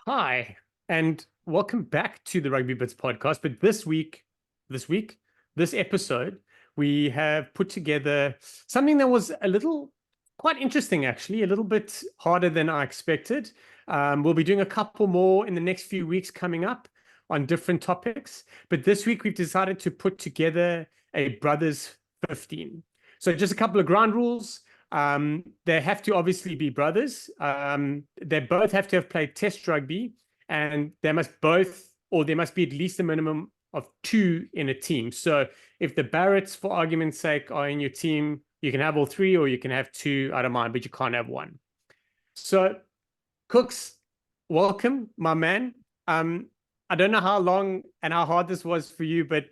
Hi, and welcome back to the Rugby Bits podcast. But this episode, we have put together something that was quite interesting, actually, a little bit harder than I expected. We'll be doing a couple more in the next few weeks coming up on different topics. But this week, we've decided to put together a Brothers 15. So just a couple of ground rules. They have to obviously be brothers. They both have to have played test rugby, and there must be at least a minimum of two in a team. So if the Barretts, for argument's sake, are in your team, you can have all three, or you can have two out of mine, but you can't have one. So, Kooks, welcome, my man. I don't know how long and how hard this was for you, but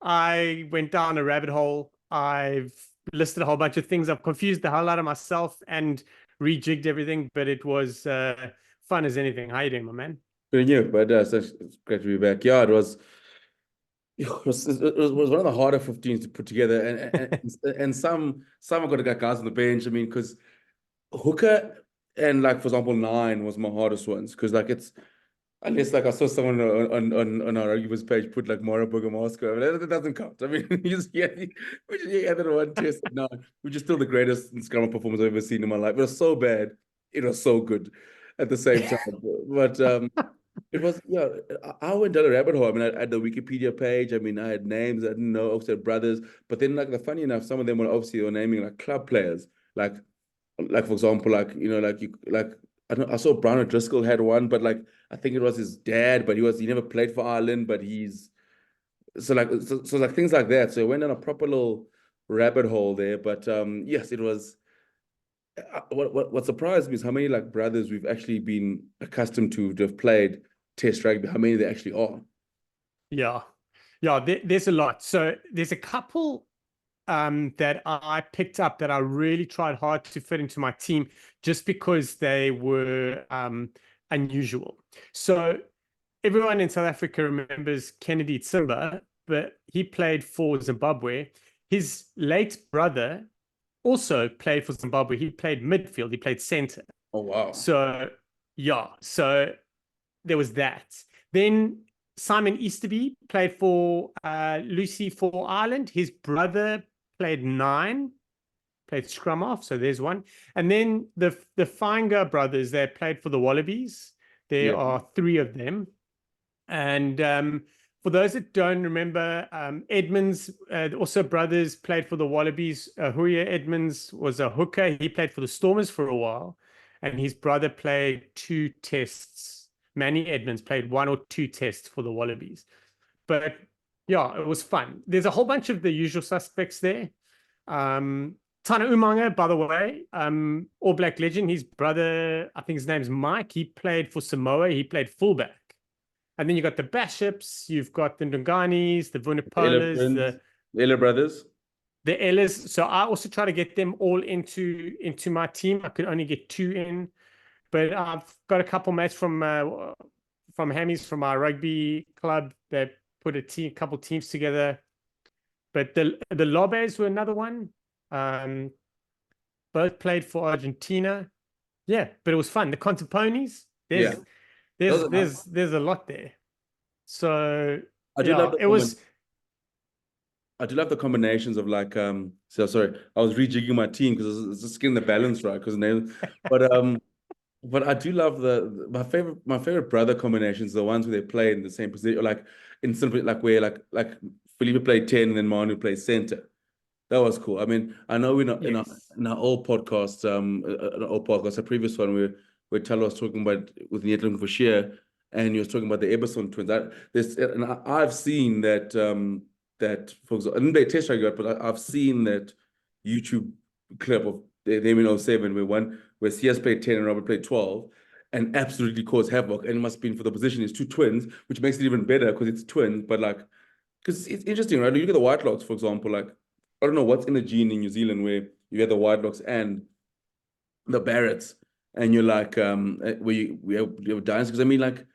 I went down a rabbit hole. I've listed a whole bunch of things. I've confused the hell out of myself and rejigged everything, but it was fun as anything. How you doing, my man? Good you, but it's great to be back. Yeah, it was one of the harder 15s to put together, and some have got guys on the bench. I mean, because hooker and like for example 9 was my hardest ones because like it's unless like I saw someone on our rugby's page put like Mara Burgomaska. I mean, that doesn't count. I mean, we just had that one test. No, which is still the greatest scrum performance I've ever seen in my life. It was so bad, it was so good at the same time. But it was, yeah, I went down a rabbit hole. I mean, I had the Wikipedia page. I mean, I had names I didn't know, obviously brothers. But then, like, the funny enough, some of them were obviously were naming like club players, like for example, like I saw Brown O'Driscoll had one, but like I think it was his dad, but he never played for Ireland, but he's so like things like that. So I went on a proper little rabbit hole there. But yes, it was. What surprised me is how many like brothers we've actually been accustomed to have played Test rugby. How many there actually are. Yeah. Yeah, there's a lot. So there's a couple that I picked up that I really tried hard to fit into my team just because they were unusual. So everyone in South Africa remembers Kennedy Tsimba, but he played for Zimbabwe. His late brother also played for Zimbabwe. He played midfield, he played center. Oh wow. So, yeah, so there was that. Then Simon Easterby played for Lucy for Ireland. His brother played 9, played scrum half. So there's one. And then the Finger brothers, they played for the Wallabies. There Yeah. are 3 of them. And for those that don't remember, Edmonds, also brothers, played for the Wallabies. Huya Edmonds was a hooker. He played for the Stormers for a while. And his brother played 2 tests. Manny Edmonds played 1 or 2 tests for the Wallabies. But yeah, it was fun. There's a whole bunch of the usual suspects there. Tana Umanga, by the way, All Black legend, his brother, I think his name's Mike. He played for Samoa. He played fullback. And then you got the Baships, you've got the Ndunganis, the Vunipolas, The Ella brothers. the Ellis. So I also try to get them all into my team. I could only get 2 in, but I've got a couple mates from Hammies from our rugby club that put a couple teams together. But the Lobes were another one. Both played for Argentina. Yeah, but it was fun. The Contaponis, Yeah. there's a lot there. So I do yeah, love the it was. I do love the combinations of like so sorry, I was rejigging my team because it's just getting the balance right because but I do love my favorite brother combinations, the ones where they play in the same position, like in simply like where like Felipe played 10 and then Manu plays center. That was cool. I mean, I know we're not Yes. in our old podcast, a previous one where Talo was talking about with Nietlin for Sheer, and he was talking about the Eberson twins. I've seen that for example, I didn't play test rugby, but I've seen that YouTube clip of them in '07 where CS played 10 and Robert played 12 and absolutely caused havoc. And it must have been for the position. It's 2 twins, which makes it even better because it's twins. But like, because it's interesting, right? You look at the Whitelocks, for example, like I don't know what's in the gene in New Zealand where you have the Whitelocks and the Barretts, and you're like, we have dynasty. Because I mean, like,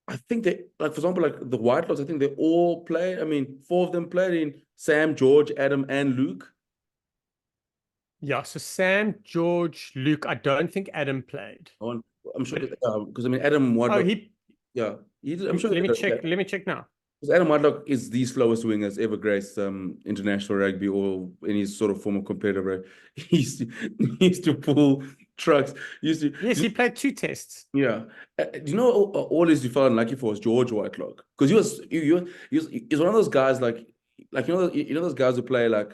I think they, like, for example, like the Whitelocks, I think they all play. I mean, 4 of them played in Sam, George, Adam, and Luke. Yeah, so Sam, George, Luke. I don't think Adam played. I want, I'm sure But because I mean Adam oh, Wadlock, he yeah, I'm sure he let me did check. okay. Let me check now. Because Adam Wadlock is the slowest wingers ever graced international rugby or any sort of form of competitive rugby. He used to pull trucks. He used to, Yes, he played 2 tests. yeah. Do you know all you felt unlucky for was George Whitelock because he was one of those guys like those guys who play like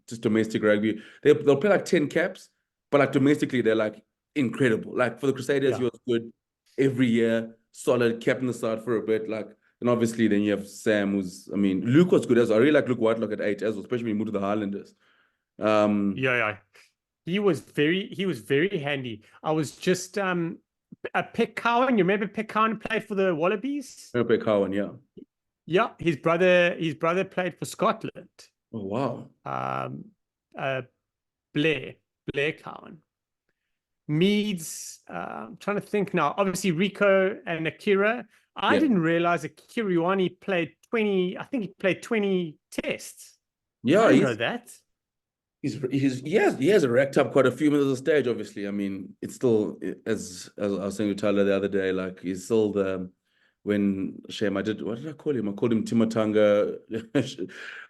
just domestic rugby. They'll play like 10 caps, but like domestically they're like incredible. Like for the Crusaders, he Yeah. was good every year, solid, captain the side for a bit. Like and obviously then you have Sam, who's I mean Luke was good as well. I really like Luke Whitelock at 8 as well, especially when he moved to the Highlanders. Um, Yeah, yeah. He was very handy. I was just a Pick Cowan. You remember Pick Cowan played for the Wallabies? Cowan, yeah. Yeah, his brother played for Scotland. Oh wow. Um uh Blair, Blair Cowan. Meads, I'm trying to think now. Obviously, Rico and Akira. I Yeah. didn't realize Akira Ioane played 20, I think he played 20 tests. I Yeah, didn't know that. he has racked up quite a few minutes on stage. Obviously, I mean, it's still as I was saying to Tyler the other day, like he's still the when Shame I did what did I call him? I called him Timatanga.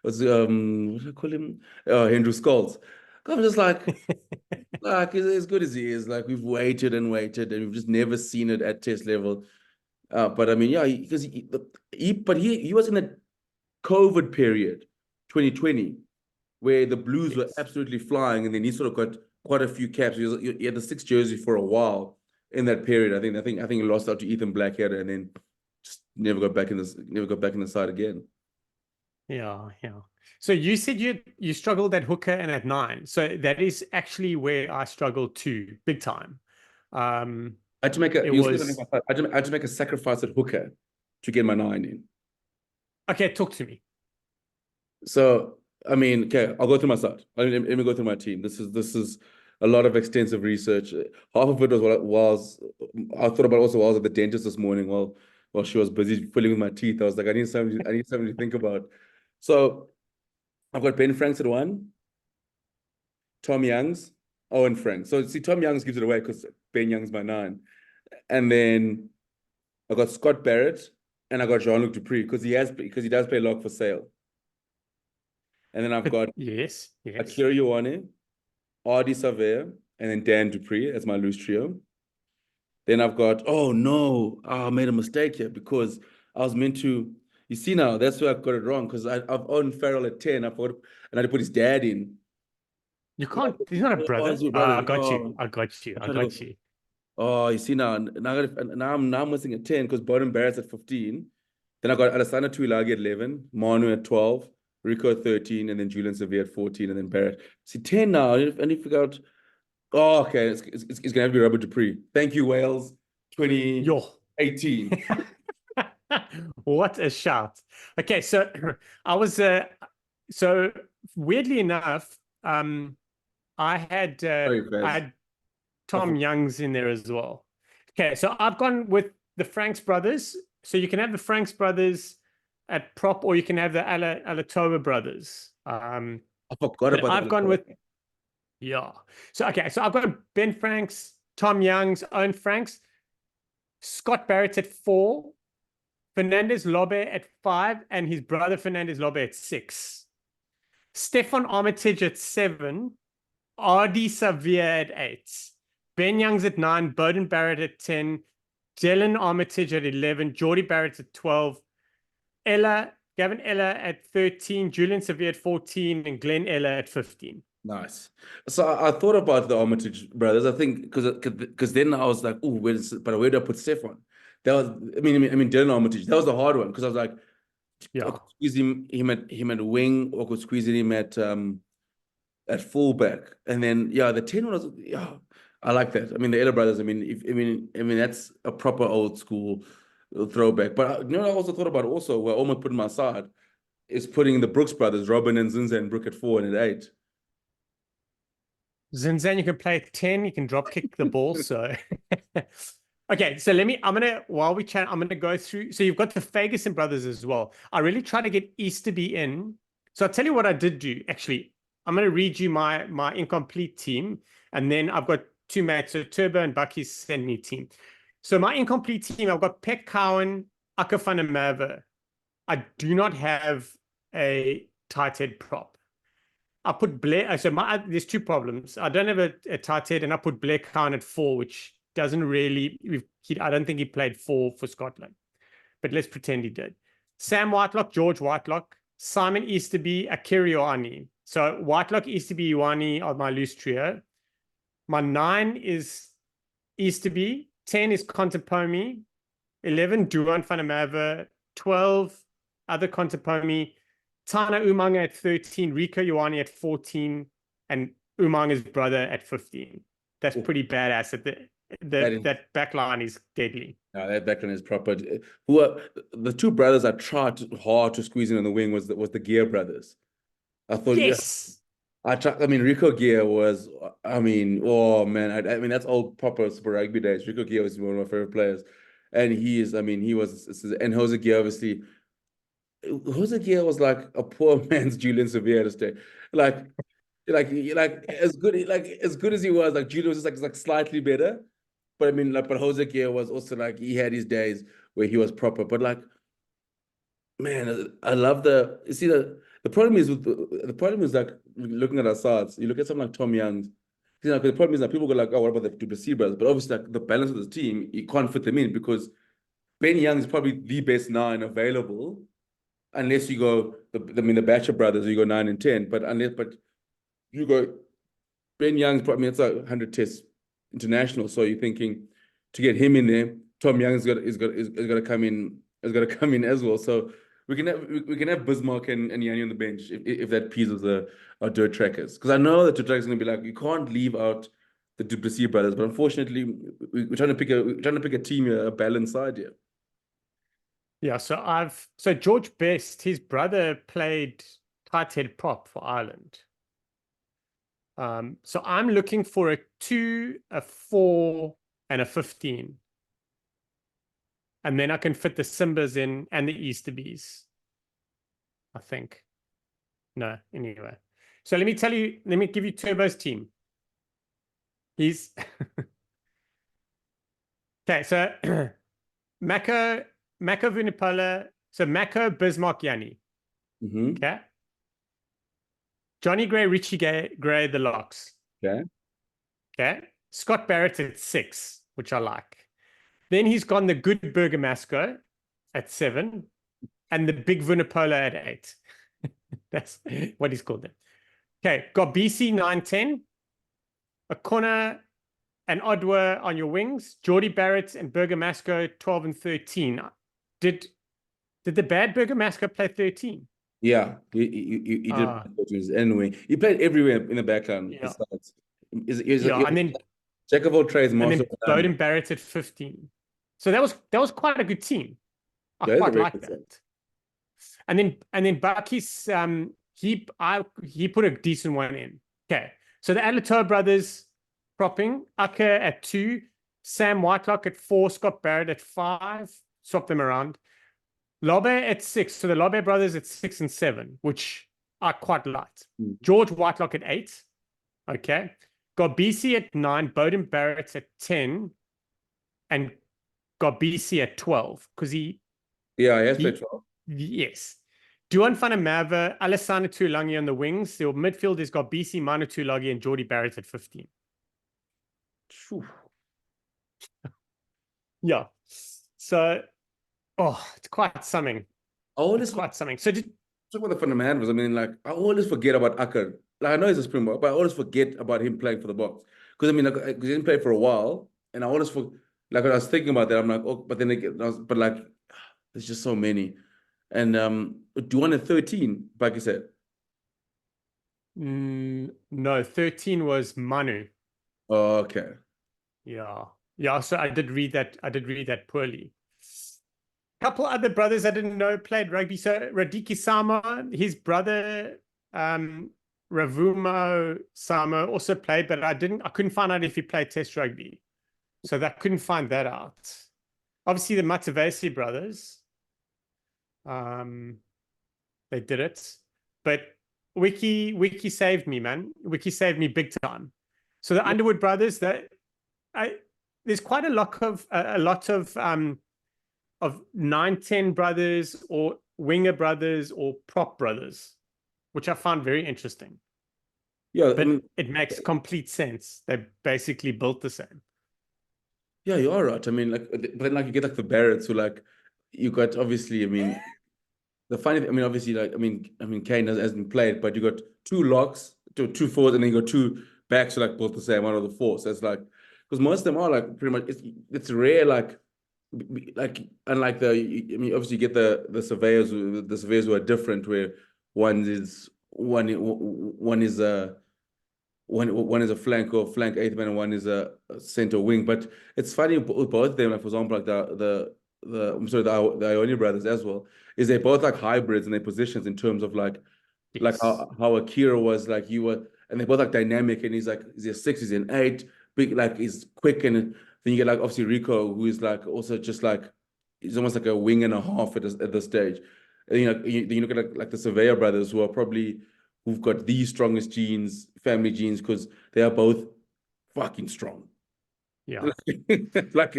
What did I call him? Oh, Andrew Scholes. I'm just like as good as he is, like we've waited and waited and we've just never seen it at test level. But I mean, yeah, because he was in the COVID period, 2020 where the Blues were Yes. absolutely flying, and then he sort of got quite a few caps. He had the 6 jersey for a while in that period. I think he lost out to Ethan Blackadder, and then just never got back in the side again. Yeah, yeah. So you said you struggled at hooker and at nine. So that is actually where I struggled too, big time. Um, I had to make a it you said something was about that. I had to make a sacrifice at hooker to get my 9 in. okay, talk to me. So I mean, okay, I'll go through my side. Let me go through my team. This is a lot of extensive research. Half of it was what it was. I thought about also while I was at the dentist this morning while she was busy filling with my teeth. I was like, I need something to think about. So I've got Ben Franks at 1, Tom Youngs, Owen Franks. So see, Tom Youngs gives it away because Ben Young's my 9. And then I got Scott Barrett and I got Jean-Luc Dupree because he does play lock for sale. And then I've But got yes, yes. Akira Ioane, Ardi Savea, and then Dan Dupree as my loose trio. Then I've got, oh no, I made a mistake here because I was meant to, you see now, that's where I got it wrong because I've owned Farrell at 10, I forgot, and I had to put his dad in. You can't, he's not a Oh, brother. it's your brother. I got you. Oh, I got you. I'm I trying to got go. you. Oh, you see now I'm missing at 10 because Bowden Barrett's at 15. Then I got Alessandro Tuilagi at 11, Manu at 12, Rico at 13, and then Julian Sevilla at 14, and then Barrett. See, 10 now. I need to figure out. Oh, okay. It's going to have to be Robert Dupree. Thank you, Wales. Yo. 2018. What a shout. Okay, so I was so weirdly enough, I had Sorry, I guys. had Tom Youngs in there as well. Okay, so I've gone with the Franks brothers. So you can have the Franks brothers at prop, or you can have the Alatoa brothers. I forgot But about I've that. gone with yeah. So okay, so I've got Ben Franks, Tom Youngs, Owen Franks, Scott Barrett at 4, Fernandez Lobe at 5, and his brother Fernandez Lobe at 6. Stefan Armitage at 7, RD Savia at 8, Ben Youngs at 9, Bowden Barrett at 10, Dylan Armitage at 11, Geordie Barrett at 12, Gavin Ella at 13, Julian Savia at 14, and Glenn Ella at 15. Nice. So I thought about the Armitage brothers. I think because then I was like, oh, where do I put Stefan? That was I mean Dylan Armitage. That was the hard one because I was like, I Yeah. could squeeze him at wing, or I could squeeze him at fullback. And then yeah, the 10 was yeah, I like that. I mean the Ella brothers. I mean that's a proper old school throwback. But you know what I also thought about also where I almost put in my side is putting the Brooks brothers, Robin and Zinza and Brook at 4 and at 8. Zinzan, you can play at 10, you can drop kick the ball. So, okay. So while we chat, I'm going to go through. So, you've got the Ferguson brothers as well. I really try to get Easterby in. So, I'll tell you what I did do actually. read you my incomplete team, and then I've got two mates. So Turbo and Bucky send me team. So my incomplete team, I've got Pet Cowan, Akker van der Merwe. I do not have a tight head prop. I put Blair. So there's two problems. I don't have a tight head, and I put Blair Cowan at 4, which doesn't really. I don't think he played 4 for Scotland, but let's pretend he did. Sam Whitelock, George Whitelock, Simon Easterby, Akiri Ioane. So Whitelock, Easterby, Ioane are my loose trio. My 9 is Easterby, 10 is Contepomi, 11 Duan van der Merwe, 12 other Contepomi, Tana Umanga at 13, Rico Ioane at 14, and Umanga's brother at 15. That's pretty badass. That back line is deadly. No, that backline is proper. Who are the two brothers I tried hard to squeeze in on the wing was the Gear brothers. I thought, yes. I mean, Rico Gear was, I mean, oh man, I mean, that's old proper Super Rugby days. Rico Gear was one of my favorite players. And he is, I mean, he was, and Jose Gear, obviously, Jose Gear was like a poor man's Julian Severe to stay. Like as good as he was, like Julian was just like slightly better. But I mean, like, but Jose Gear was also like, he had his days where he was proper. But like, man, I love you see, the problem is like looking at our sides. You look at something like Tom Young's. You know, the problem is that people go like, oh, what about the Du Plessis brothers? But obviously, like the balance of the team, you can't fit them in because Ben Young is probably the best 9 available, unless you go the Batcher brothers, you go 9 and 10. But you go Ben Young's probably, it's like 100 tests international. So you're thinking to get him in there, Tom Young is gonna come in as well. So we can have Bismarck and Yanni on the bench if that piece of our dirt trackers. Because I know that dirt trackers are gonna be like, you can't leave out the Du Plessis brothers, but unfortunately we're trying to pick a team, a balanced side here. Yeah, so George Best, his brother played tight head prop for Ireland. So I'm looking for a 2, a 4, and a 15. And then I can fit the Simbas in and the Easterbys, I think. No, anyway. So let me give you Turbo's team. He's okay, so Mako Vunipola, so Mako, Bismarck, Yanni. Okay. Johnny Gray, Richie Gray, the locks. Okay. Scott Barrett at 6, which I like. Then he's gone the good Bergamasco at 7 and the big Vunipola at 8. That's what he's called them. Okay. Got BC 9-10, a corner and Odwa on your wings, Geordie Barrett and Bergamasco 12 and 13. Did the bad Bergamasco play 13? Yeah, he did. Anyway, he played everywhere in the background. Yeah. And then jack of all trades, master. And then Bowden Barrett at 15. So that was quite a good team. I quite like that. And then Bucky's he put a decent one in. Okay, so the Alatoa brothers propping Akker at 2, Sam Whitelock at 4, Scott Barrett at 5. Swap them around. Lobe at 6. So the Lobe brothers at 6 and 7, which I quite liked. George Whitelock at 8. Okay. Got BC at 9, Bowden Barrett at 10, and got BC at 12 because he has played 12. Yes. Duan van der Merwe, Alessandro Tuilangi on the wings. Your midfield has got BC, Manu Tuilagi, and Geordie Barrett at 15. Yeah. So, it's quite something. Quite something. So talk about the fundamentals. I mean, like, I always forget about Akker. Like, I know he's a Springbok, but I always forget about him playing for the Boks. Because I mean, like, he didn't play for a while, and I always like when I was thinking about that, I'm like, oh, but then again, but like, there's just so many. And Duan at 13, like you said. No, 13 was Manu. Oh, okay. Yeah. So I did read that poorly. Couple other brothers I didn't know played rugby. So Radiki Sama, his brother, Ravumo Sama also played, but I couldn't find out if he played Test rugby. So that couldn't find that out. Obviously the Matavesi brothers, they did it, but Wiki saved me, man. Wiki saved me big time. So the Underwood brothers, there's quite a lot of 9-10 brothers or winger brothers or prop brothers, which I found very interesting. Yeah, I But mean, it makes complete sense. They're basically built the same. yeah, you are right. I mean, like, but then like you get like the Barretts who like you got obviously. I mean, the funny, I mean, obviously, like, I mean, Kane hasn't played, but you got two locks, two forwards, and then you got two backs who like both the same, one of the four. So it's like, because most of them are like pretty much, it's rare, like unlike I mean, obviously you get the surveyors who are different, where one is a flank or flank eighth man, and one is a center wing. But it's funny with both of them. Like for example, like I'm sorry, the Ione brothers as well, is they both like hybrids in their positions in terms of like Yes. how Akira was like you were, and they both like dynamic, and he's a six, he's an eight, big, like he's quick, and then you get like obviously Rico, who is like also just like he's almost like a wing and a half at this stage. And you look at like the Surveyor brothers, who've got the strongest genes, family genes, because they are both fucking strong. Yeah. Like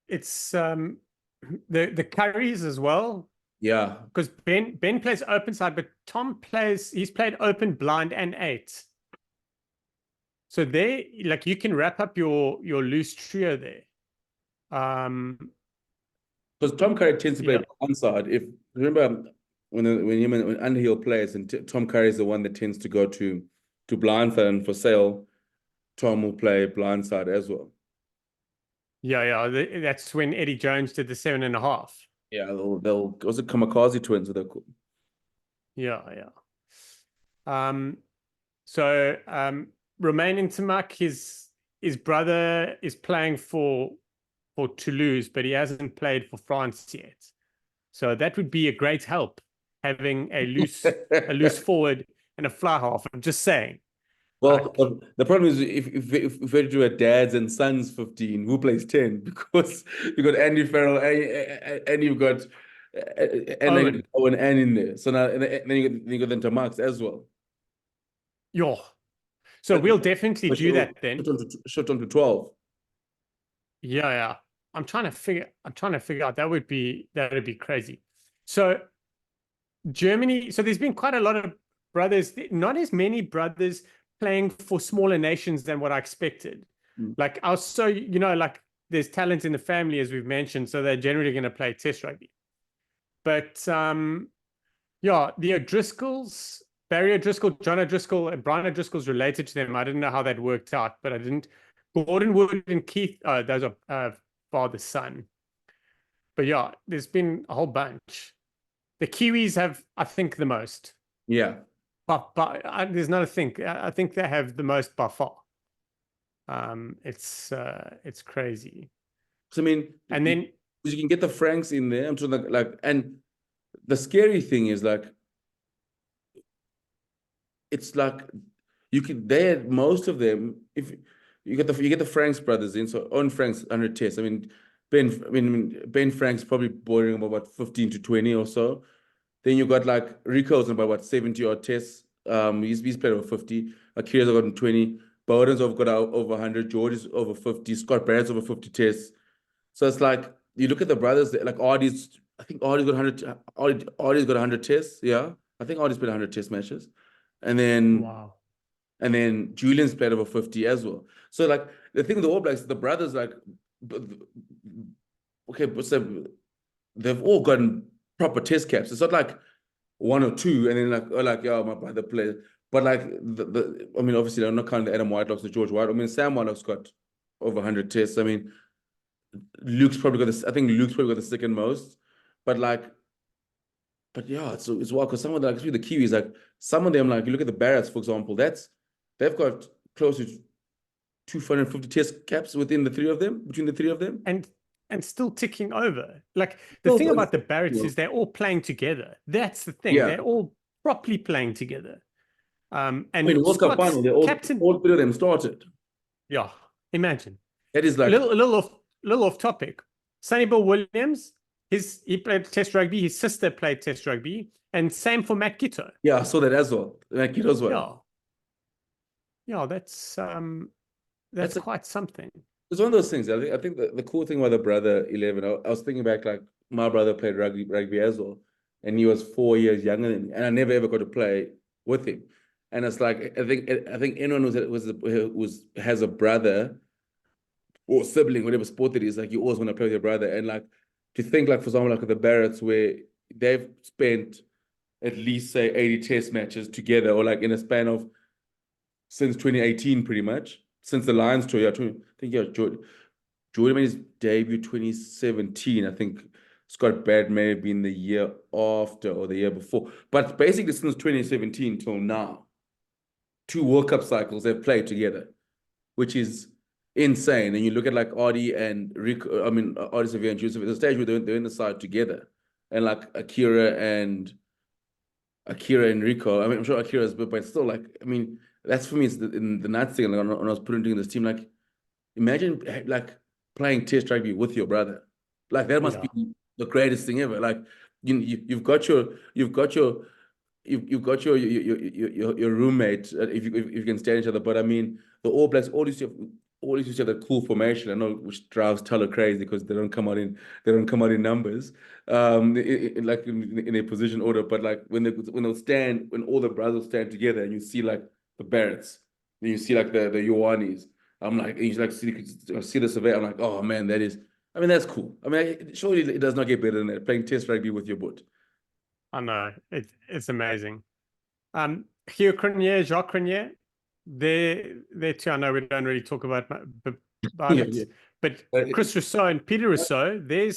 It's the carries as well. yeah, Because Ben plays open side, but he's played open, blind, and eight. So there, like you can wrap up your loose trio there. because Tom Curry tends to play Yeah. blind side. If remember when Underhill plays, and Tom Curry is the one that tends to go to blind side, and for sale, Tom will play blind side as well. Yeah. That's when Eddie Jones did the 7.5. Yeah, they'll was it Kamikaze twins? They're cool. Yeah. So Romain Intermac, his brother is playing for Toulouse, but he hasn't played for France yet. So that would be a great help, having a loose forward and a fly half. I'm just saying. Well, Like, the problem is if we do a dads and sons 15, who plays 10? Because you got Andy Farrell and you've got and then you Owen, got Owen and in there. So now and then you got into Marks as well. yo. So But we'll definitely do that then. shut on to 12. Yeah. I'm trying to figure out that would be crazy. So Germany, so there's been quite a lot of brothers, not as many brothers playing for smaller nations than what I expected. Like I was like there's talent in the family, as we've mentioned, so they're generally going to play test rugby. But yeah, the O'Driscolls, Barry O'Driscoll, John O'Driscoll, and Brian O'Driscoll's related to them. I didn't know how that worked out, but I didn't. Gordon Wood and Keith, those are father son. But yeah, there's been a whole bunch. The Kiwis have, I think, the most. Yeah. But there's not a think. I think they have the most by far. It's crazy. So I mean, And then you can get the Franks in there. I'm trying to and the scary thing is like it's like you could they had most of them. If you get the Franks brothers in, so Owen Franks 100 tests. I mean, Ben Franks probably bordering about what 15 to 20 or so. Then you got like Rico's about what 70 odd tests. He's played over 50. Akira's got 20. Bowden's got over 100. George is over 50. Scott Barrett's over 50 tests. So it's like you look at the brothers, like Artie's. I think Artie's got 100. Artie's got 100 tests. Yeah, I think Artie's played 100 test matches, and then wow. Julian's played over 50 as well. So like the thing with the All Blacks, the brothers like, okay, but so they've all gotten proper test caps. It's not like one or two, and then yeah, my brother plays. But like I mean, obviously I'm not counting the Adam Whitelocks, the George White. I mean, Sam Whitelock's got over 100 tests. I mean, Luke's probably got this. I think Luke's probably got the second most. But yeah, it's wild because some of the like the Kiwis, like some of them, like you look at the Barretts, for example, they've got close to 250 test caps between the three of them. And still ticking over. Like the thing about the Barretts is they're all playing together. That's the thing. Yeah. They're all properly playing together. And I mean, World Cup final, all three of them started. Yeah, imagine. That is like a little off topic. Sonny Bill Williams, he played test rugby. His sister played test rugby, And same for Matt Giteau. Yeah, I saw that as well. Like it as well. Yeah. Yeah, that's That's quite something. It's one of those things. I think the cool thing about the brother 11, I was thinking back, like my brother played rugby as well, and he was 4 years younger than me, and I never ever got to play with him. And it's like I think anyone who's has a brother or sibling, whatever sport it is, like you always want to play with your brother. And like to think, like for example, like the Barretts, where they've spent at least say 80 test matches together, or like in a span of since 2018, pretty much since the Lions tour. Yeah, I think yeah, Jordan made his debut 2017. I think Scott Baird may have been the year after or the year before, but basically since 2017 till now, 2 World Cup cycles they've played together, which is insane. And you look at like Artie and Rico, I mean Artie Sevilla and Joseph, at the stage where they're in the side together, and like Akira and Rico. I mean, I'm sure Akira's good, but still, like, I mean, that's for me. It's the nuts thing. Like, when I was putting together this team, like, imagine like playing test rugby with your brother. Like that must Yeah. be the greatest thing ever. Like you've got your roommate, if you can stand each other. But I mean, the All Blacks always used to have that cool formation. I know, which drives Tyler crazy because they don't come out in numbers, like in a position order. But like when all the brothers stand together, and you see like the Barretts, and you see like the Ioannis. I'm like, you like see the survey. I'm like, oh man, that is. I mean, that's cool. I mean, surely it does not get better than that. Playing test rugby with your boot. I know. It's amazing. Hugh Crinier, Jacques Crinier, they're two. I know we don't really talk about Yeah, it, yeah. but Chris Rousseau and Peter Rousseau, there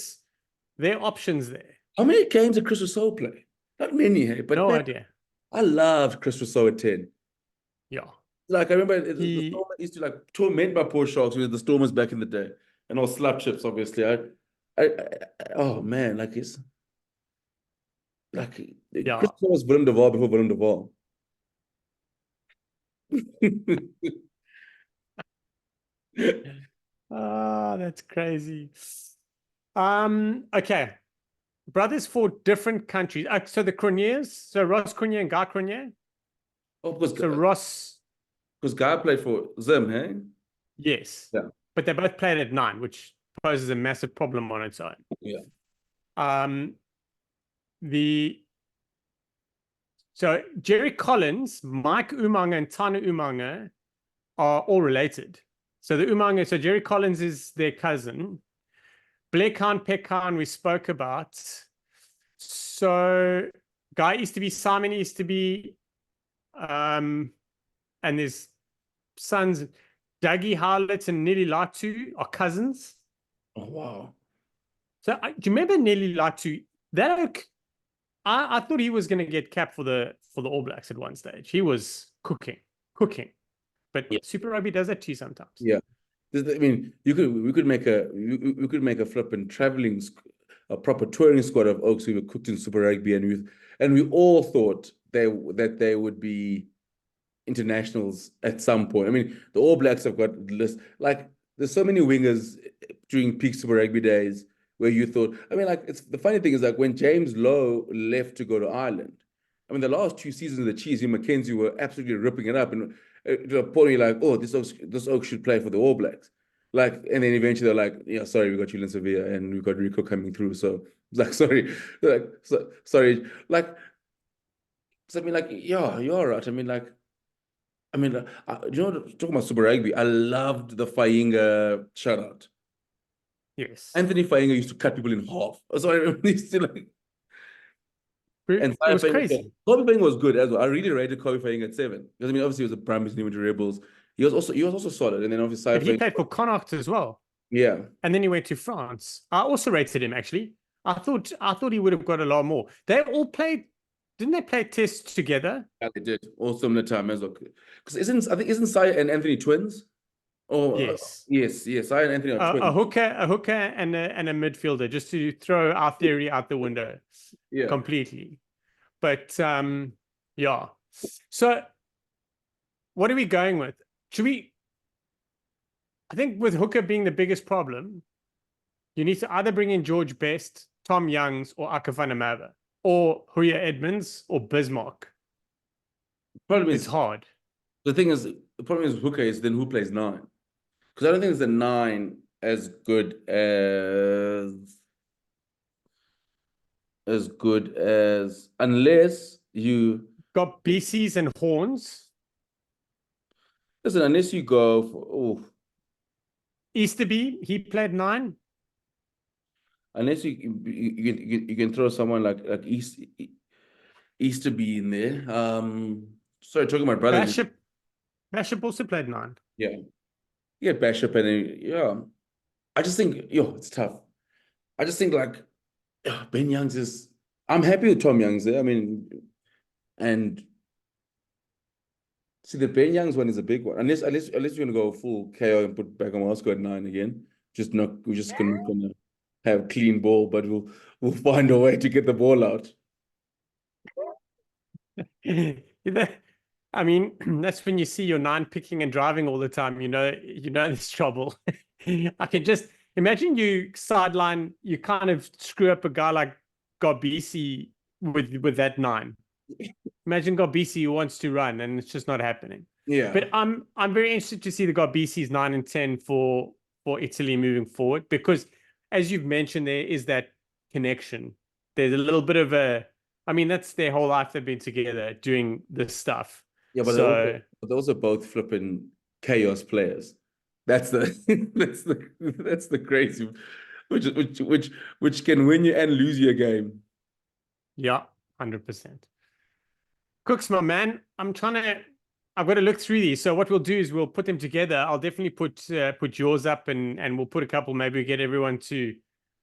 are options there. How many games did Chris Rousseau play? Not many, hey, but No man, idea. I loved Chris Rousseau at 10. Yeah. Like I remember the He, Stormers used to like torment my poor Sharks with the Stormers back in the day, and all slap chips, obviously. Oh man, like it's like yeah. Chris Rousseau was Willem de Waal before Willem de Waal. Ah, that's crazy. Okay. Brothers for different countries. So the Croniers, so Ross Cronier and Guy Cronier. Oh, So Ross, because Guy played for Zim, hey? yes. Yeah, But they both played at 9, which poses a massive problem on its own. yeah. Um, the So Jerry Collins, Mike Umanga, and Tana Umanga are all related. So Jerry Collins is their cousin. Blair Khan, Peck Khan, we spoke about. So Guy used to be, Simon used to be, and his sons, Dougie Howlett and Nelly Latu are cousins. Oh wow. So do you remember Nelly Latu? That I thought he was going to get capped for the All Blacks at one stage. He was cooking. But Yeah. Super Rugby does that to you sometimes. Yeah. I mean, we could make a flipping traveling a proper touring squad of Oaks who were cooked in Super Rugby, and we all thought that they would be internationals at some point. I mean, the All Blacks have got list like there's so many wingers during peak Super Rugby days where you thought. I mean, like it's the funny thing is like when James Lowe left to go to Ireland. I mean, the last 2 seasons of the Chiefs, Hugh Mackenzie were absolutely ripping it up, and to the point where you're like, oh, this Oak should play for the All Blacks. Like, and then eventually they're like, yeah, sorry, we got Julian Sevilla and we got Rico coming through. So it's like, sorry, sorry. Like, so I mean, like, yeah, you're right. I mean, like, you know, talking about Super Rugby, I loved the Fainga shout out. Yes. Anthony Fainga used to cut people in half. So I remember he used to like, and It was crazy. Kobe Fainga was good as well. I really rated Kobe Fainga at 7 because I mean, obviously he was a Brumbies and he went to Rebels. He was also solid, and then obviously But he played for Connacht as well. yeah, And then he went to France. I also rated him actually. I thought he would have got a lot more. They all played, didn't they play tests together? yeah, they did all similar time as well. Because isn't Saya and Anthony twins? Oh Yes. yes, Saya and Anthony are A twins. hooker and a midfielder, just to throw our theory out the window Yeah, completely. But yeah. So what are we going with? I think with hooker being the biggest problem, you need to either bring in George Best, Tom Youngs, or Akafana Mava. or Huya Edmonds or Bismarck. Problem It's is, hard. the thing is, the problem is hooker is then who plays nine? Because I don't think it's a nine as unless you Got BCs and Horns. listen, unless you go for Easterby, he played 9. unless you can throw someone like Easterby in there. Sorry, talking about brothers. Bashop also played 9. Yeah. You get Bishop and then, yeah. I just think, it's tough. I just think like Ben Youngs is. I'm happy with Tom Youngs there. I mean, and see the Ben Youngs one is a big one. Unless you're gonna go full KO and put back on Moscow at 9 again. We're just gonna have clean ball, but we'll find a way to get the ball out. I mean, that's when you see your 9 picking and driving all the time. You know there's trouble. I can just imagine you sideline, you kind of screw up a guy like Garbisi with that 9. Imagine Garbisi who wants to run and it's just not happening. Yeah. But I'm very interested to see the Garbisi's 9 and 10 for Italy moving forward, because as you've mentioned, there is that connection. There's a little bit of I mean, that's their whole life they've been together doing this stuff. Yeah, but those are both flipping chaos players. That's the that's the crazy, which can win you and lose you a game. Yeah, 100%. Kooks, my man, I've got to look through these. So what we'll do is we'll put them together. I'll definitely put yours up and we'll put a couple, maybe get everyone to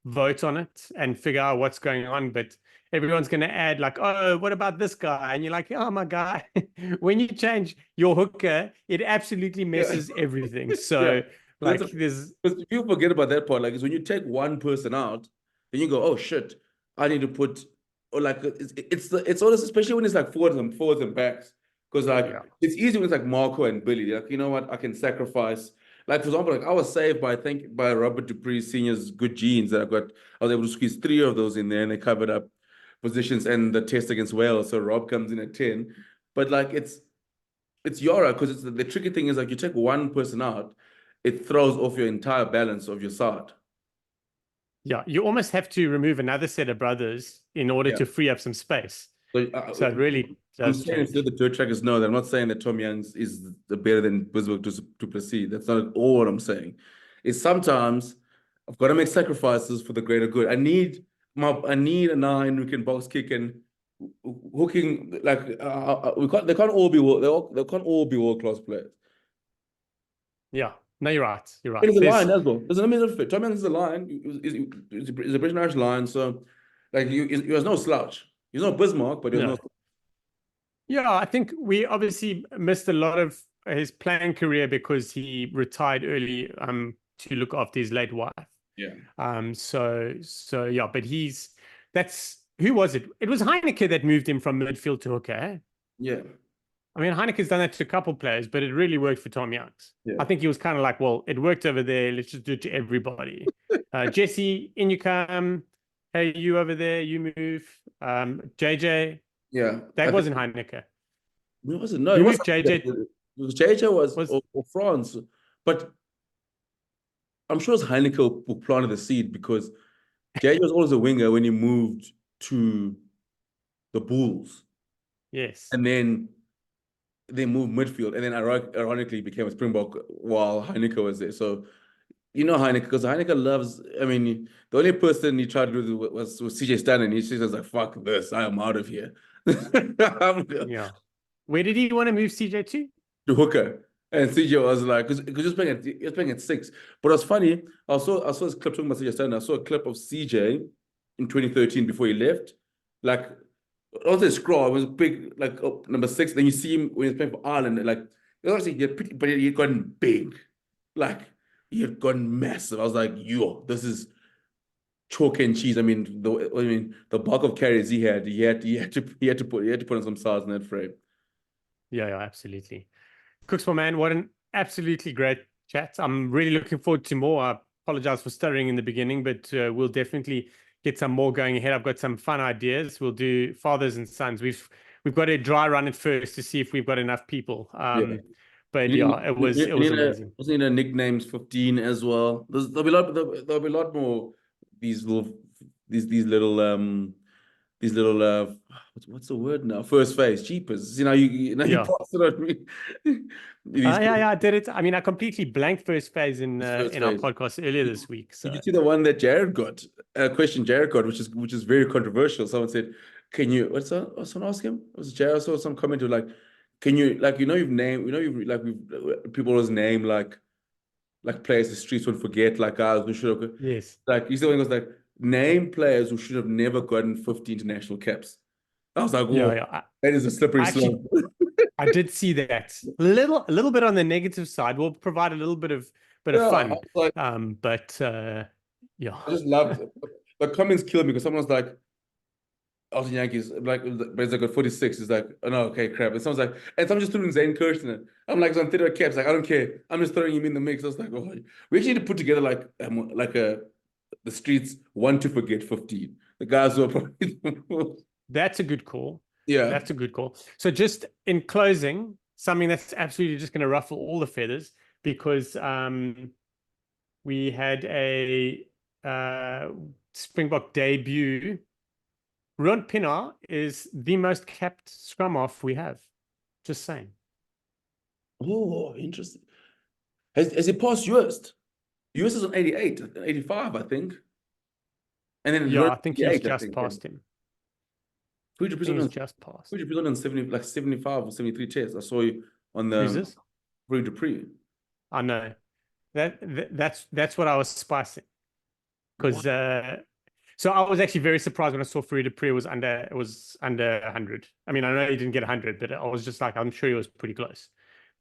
vote on it and figure out what's going on. But everyone's going to add like, oh, what about this guy? And you're like, oh, my guy. When you change your hooker, it absolutely messes everything. So Yeah. like because people forget about that part. Like, it's when you take one person out, then you go, oh shit, I need to put, or like it's always, especially when it's like forwards and backs. Because like it's easy when it's like Marco and Billy. Like, you know what, I can sacrifice. Like, for example, like I was saved by Robert Dupree Senior's good genes that I was able to squeeze 3 of those in there, and they covered up positions and the test against Wales. So Rob comes in at 10. But like it's Yara, because it's the tricky thing is like you take one person out, it throws off your entire balance of your side. Yeah, you almost have to remove another set of brothers in order to free up some space. So it really does change. The dirt trackers know that. I'm not saying that Tom Youngs is better than Bismarck to proceed. That's not at all what I'm saying. It's sometimes I've got to make sacrifices for the greater good. I need a 9 who can box kick and hooking. Like they can't all be world class players. Yeah, no, you're right. You're right. He's a lion as well. There's an amazing fit. Tom Youngs is a lion. He's a British Irish lion. So like he was no slouch. He's not Bismarck, but he was no. Yeah, I think we obviously missed a lot of his playing career because he retired early to look after his late wife. Yeah. So yeah, but who was it? It was Heineke that moved him from midfield to hooker. Eh? Yeah. I mean, Heineke's done that to a couple players, but it really worked for Tom Youngs. Yeah. I think he was kind of like, well, it worked over there. Let's just do it to everybody. Jesse, in you come. Hey, you over there, you move. JJ. Yeah. That wasn't Heineke. It wasn't. No, it was JJ. JJ was or France. But I'm sure it's Heineke who planted the seed, because JJ was always a winger when he moved to the Bulls. Yes. And then they moved midfield, and then ironically became a Springbok while Heineke was there. So you know Heineke, because Heineke loves. I mean, the only person he tried to do was CJ Stan, and he just was like, "Fuck this, I am out of here." Yeah. Where did he want to move CJ to? To hooker. And CJ was like, because he was playing at 6. But it was funny. I saw this clip talking about CJ Stan. I saw a clip of CJ in 2013 before he left. Like, also a scroll, it was big, like number 6. Then you see him when he's playing for Ireland. Like, it was actually but he had gotten big. Like, he had gotten massive. I was like, yo, this is chalk and cheese. I mean, the bulk of carries he had to put on some size in that frame. Yeah, absolutely. Kooks, my man, what an absolutely great chat. I'm really looking forward to more. I apologize for stuttering in the beginning, but we'll definitely get some more going ahead. I've got some fun ideas. We'll do fathers and sons. We've got to dry run it first to see if we've got enough people. Yeah. But You yeah, it was amazing. also need a nicknames 15 as well. There'll be a lot more these little these little what's the word now? First phase, cheapers. You know you Yeah. pass it on me. Yeah, I did it. I mean, I completely blanked first phase in First our phase. podcast earlier this week. Did you So see the one that Jared got? A question Jared got, which is very controversial. Someone said, "Can you?" What's that? Someone asked him. Was it Jared? I saw some comment of like, "Can you like you've named we've people always name like players the streets would forget like guys who should have yes, like you see when it was like name players who should have never gotten 50 international caps." I was like, yeah, "Oh, yeah. that is a slippery I actually slope." I did see that a little bit on the negative side. We'll provide a little bit of Yeah, I fun. was like, But yeah, I just loved the comments killed me because someone was like, Austin Yankees, like, but it's like a 46. It's like, oh no, okay, crap. And someone's like, and someone just threw in Zane Kirsten. I'm like, on theater caps, like, I don't care. I'm just throwing him in the mix. I was like, oh, we actually need to put together like the streets one to forget 15. The guys who are probably that's a good call. yeah. That's a good call. So just in closing, something that's absolutely just going to ruffle all the feathers because we had a Springbok debut. Ruan Pienaar is the most capped scrum half we have. Just saying. Oh, interesting. Has it passed US? US is on 88, 85, I think. And then Yeah, I think he's 88, I just think. past him. Who'd you I think present he's on? just past. Who'd you present on 75 or 73 tests? I saw you on Who's the this? Rui Dupree. I know. That's what I was spicing. Because What? so I was actually very surprised when I saw Farid Dupree was under 100. I mean, I know he didn't get 100, but I was just like, I'm sure he was pretty close.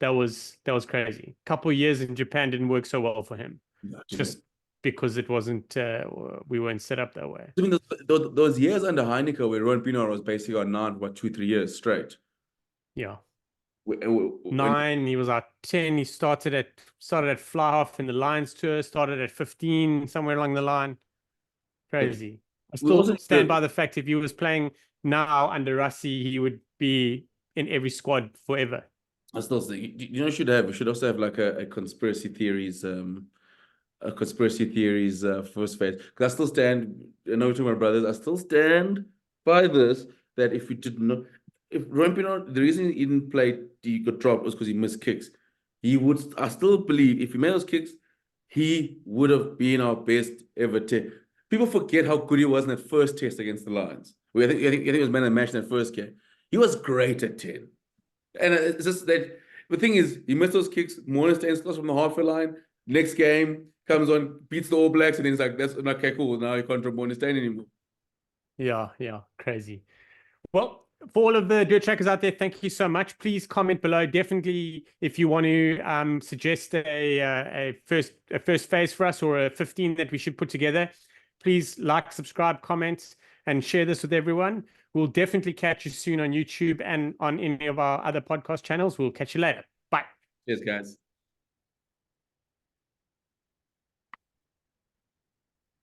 That was crazy. Couple of years in Japan didn't work so well for him, Yeah, just because it wasn't we weren't set up that way. I mean, those years under Heineken where Ruan Pienaar was basically on 9 for what, 2, 3 years straight. Yeah, And 9. He was at 10. He started at fly half in the Lions tour. Started at 15 somewhere along the line. Crazy. I we also still stand by the fact if he was playing now under Rassie, he would be in every squad forever. I still think we should also have like a conspiracy theories first phase. Because I still stand, I know to my brothers, I still stand by this that if we did not, if Ruan Pienaar, the reason he didn't play, he got dropped was because he missed kicks. I still believe if he made those kicks, he would have been our best ever 10. People forget how good he was in that first test against the Lions. I think he was man of the match in that first game. He was great at 10. And it's just that the thing is, he missed those kicks. Morningstar scores from the halfway line. Next game comes on, beats the All Blacks, and then he's like, "That's okay, cool. Now you can't drop Morningstar anymore." Yeah, crazy. Well, for all of the dirt trackers out there, thank you so much. Please comment below. Definitely, if you want to suggest a first phase for us or a 15 that we should put together, please like, subscribe, comment, and share this with everyone. We'll definitely catch you soon on YouTube and on any of our other podcast channels. We'll catch you later. Bye. Cheers, guys.